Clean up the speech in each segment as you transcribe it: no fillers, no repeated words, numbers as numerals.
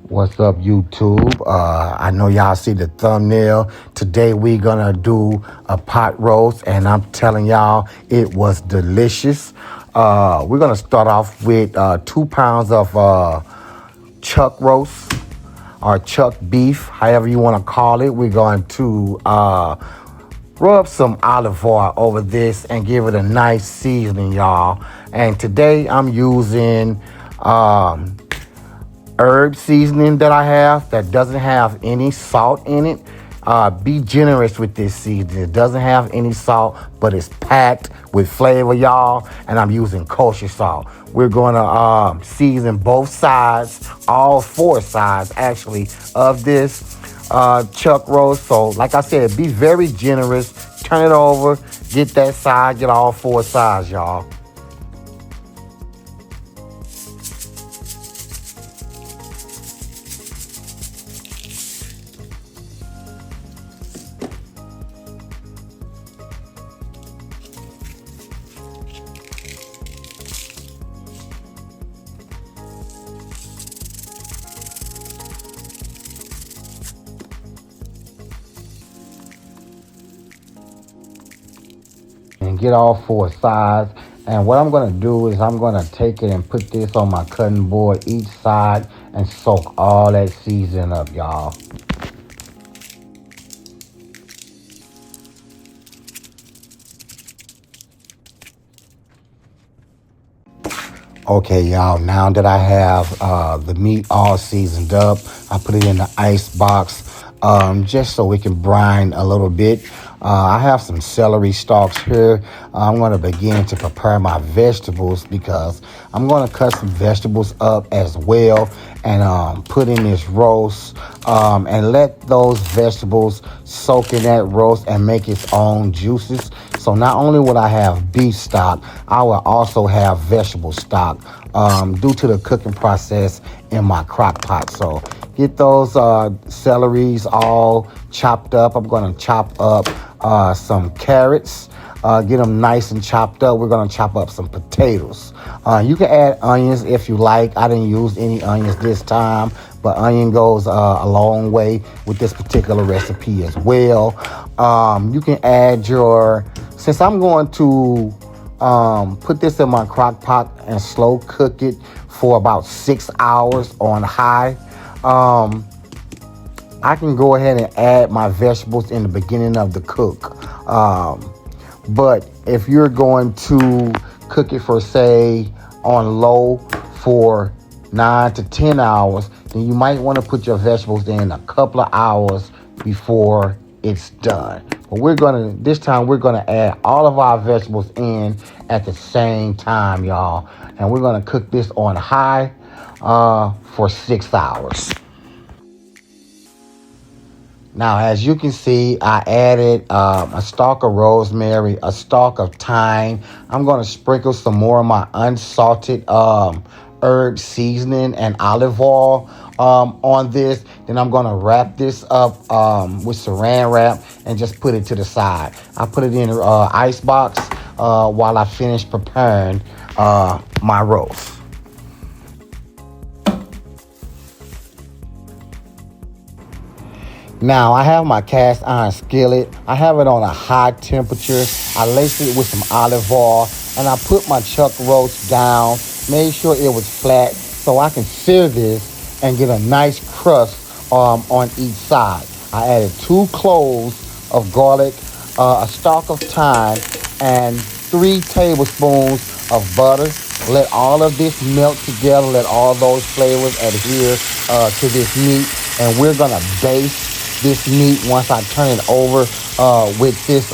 What's up, YouTube? I know y'all see the thumbnail. Today we gonna do a pot roast, and I'm telling y'all, it was delicious. We're gonna start off with 2 pounds of chuck roast or chuck beef, however you want to call it. We're going to rub some olive oil over this and give it a nice seasoning, y'all. And today I'm using herb seasoning that I have that doesn't have any salt in it. Be generous with this seasoning. It doesn't have any salt, but it's packed with flavor, y'all. And I'm using kosher salt. We're gonna season both sides, all 4 sides actually, of this chuck roast. So like I said, be very generous. Turn it over, get that side, get all 4 sides, y'all. And get all 4 sides. And what I'm going to do is I'm going to take it and put this on my cutting board each side and soak all that seasoning up, y'all. Okay, y'all, now that I have the meat all seasoned up, I put it in the ice box just so we can brine a little bit. I have some celery stalks here. I'm going to begin to prepare my vegetables because I'm going to cut some vegetables up as well and put in this roast and let those vegetables soak in that roast and make its own juices. So not only will I have beef stock, I will also have vegetable stock due to the cooking process in my crock pot. So get those celeries all chopped up. I'm going to chop up some carrots, get them nice and chopped up. We're going to chop up some potatoes. You can add onions if you like. I didn't use any onions this time, but onion goes a long way with this particular recipe as well. You can add since I'm going to put this in my crock pot and slow cook it for about 6 hours on high. I can go ahead and add my vegetables in the beginning of the cook. But if you're going to cook it for, say, on low for 9 to 10 hours, then you might want to put your vegetables in a couple of hours before it's done. But this time we're gonna add all of our vegetables in at the same time, y'all. And we're gonna cook this on high for 6 hours. Now, as you can see, I added a stalk of rosemary, a stalk of thyme. I'm going to sprinkle some more of my unsalted herb seasoning and olive oil on this. Then I'm going to wrap this up with saran wrap and just put it to the side. I put it in an ice box while I finish preparing my roast. Now, I have my cast iron skillet. I have it on a high temperature. I laced it with some olive oil, and I put my chuck roast down, made sure it was flat so I can sear this and get a nice crust on each side. I added 2 cloves of garlic, a stalk of thyme, and 3 tablespoons of butter. Let all of this melt together. Let all those flavors adhere to this meat, and we're going to baste this meat once I turn it over with this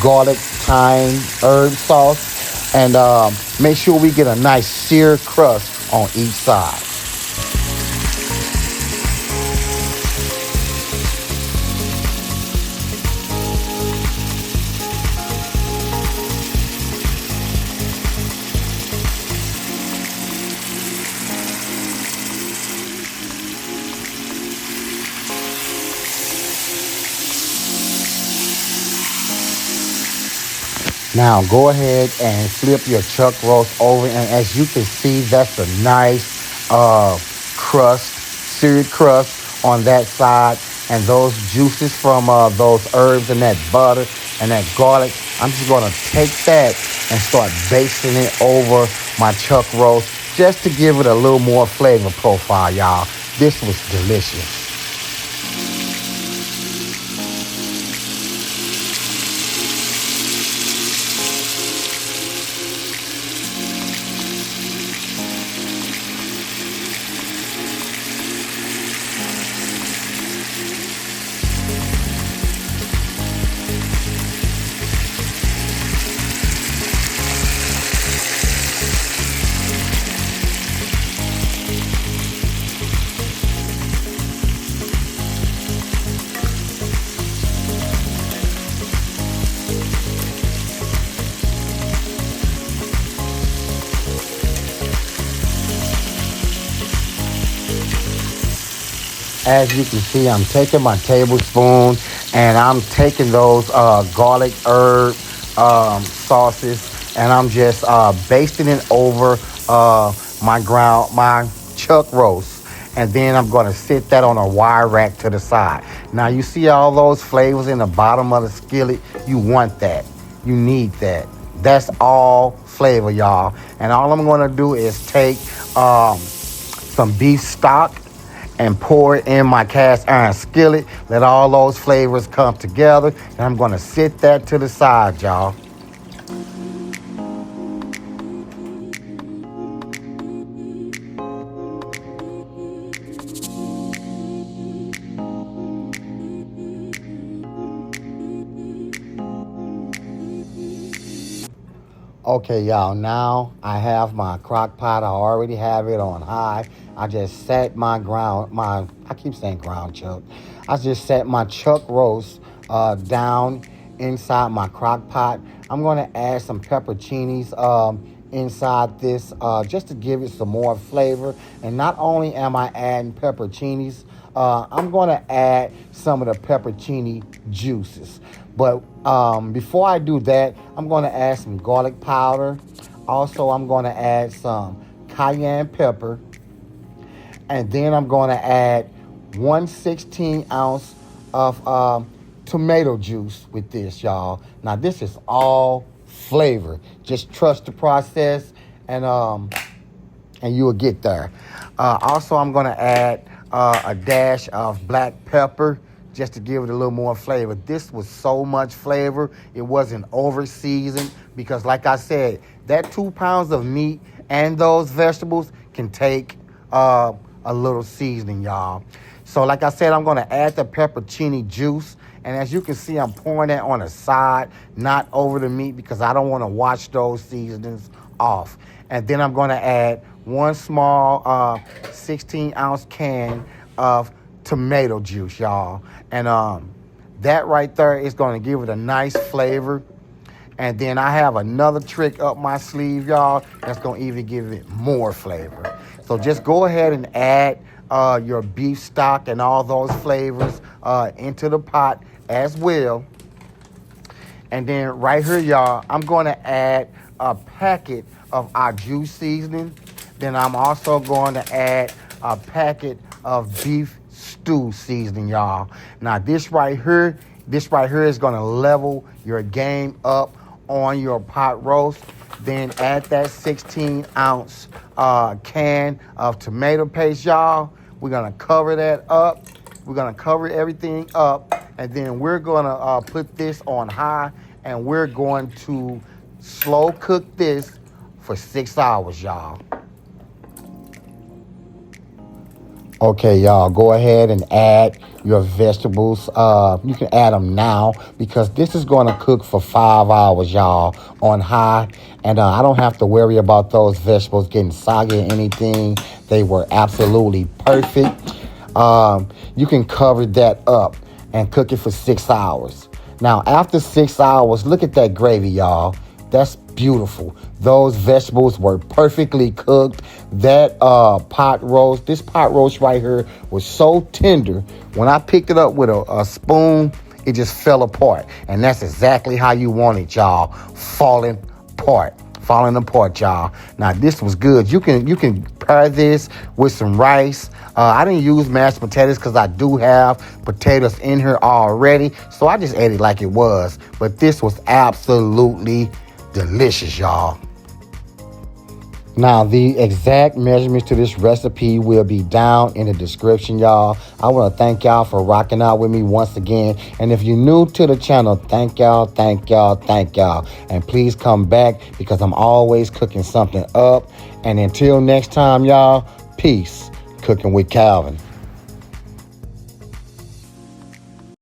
garlic, thyme, herb sauce, and make sure we get a nice seared crust on each side. Now go ahead and flip your chuck roast over, and as you can see, that's a nice crust seared crust on that side. And those juices from those herbs and that butter and that garlic, I'm just going to take that and start basting it over my chuck roast just to give it a little more flavor profile, y'all. This was delicious. As you can see, I'm taking my tablespoon and I'm taking those garlic herb sauces and I'm just basting it over my chuck roast. And then I'm going to sit that on a wire rack to the side. Now you see all those flavors in the bottom of the skillet. You want that. You need that. That's all flavor, y'all. And all I'm going to do is take some beef stock and pour it in my cast iron skillet. Let all those flavors come together. And I'm going to sit that to the side, y'all. Okay, y'all, now I have my crock pot. I already have it on high. I just set I keep saying ground chuck. I just set my chuck roast down inside my crock pot. I'm going to add some pepperoncinis inside this just to give it some more flavor. And not only am I adding pepperoncinis, I'm going to add some of the pepperoni juices. But before I do that, I'm going to add some garlic powder. Also, I'm going to add some cayenne pepper. And then I'm going to add 1/16 ounce of tomato juice with this, y'all. Now, this is all flavor. Just trust the process and you will get there. Also, I'm going to add a dash of black pepper just to give it a little more flavor. This was so much flavor. It wasn't over seasoned because, like I said, that 2 pounds of meat and those vegetables can take a little seasoning, y'all. So, like I said, I'm going to add the pepperoni juice. And as you can see, I'm pouring that on the side, not over the meat because I don't want to wash those seasonings off. And then I'm going to add one small 16-ounce can of tomato juice, y'all. And that right there is going to give it a nice flavor. And then I have another trick up my sleeve, y'all, that's going to even give it more flavor. So just go ahead and add your beef stock and all those flavors into the pot as well. And then right here, y'all, I'm going to add a packet of Au Jus seasoning. Then I'm also going to add a packet of beef stew seasoning, y'all. Now this right here is going to level your game up on your pot roast. Then add that 16-ounce can of tomato paste, y'all. We're going to cover that up. We're going to cover everything up. And then we're going to put this on high. And we're going to slow cook this for 6 hours, y'all. Okay, y'all, go ahead and add your vegetables. You can add them now because this is going to cook for 5 hours, y'all, on high. And I don't have to worry about those vegetables getting soggy or anything. They were absolutely perfect. You can cover that up and cook it for 6 hours. Now, after 6 hours, look at that gravy, y'all. That's beautiful. Those vegetables were perfectly cooked. That this pot roast right here was so tender. When I picked it up with a spoon, it just fell apart. And that's exactly how you want it, y'all. Falling apart. falling apart, y'all. Now this was good. You can pair this with some rice. I didn't use mashed potatoes because I do have potatoes in here already, so I just ate it like it was. But this was absolutely delicious, y'all. Now, the exact measurements to this recipe will be down in the description, y'all. I want to thank y'all for rocking out with me once again. And if you're new to the channel, thank y'all, thank y'all, thank y'all. And please come back because I'm always cooking something up. And until next time, y'all, peace. Cooking with Calvin.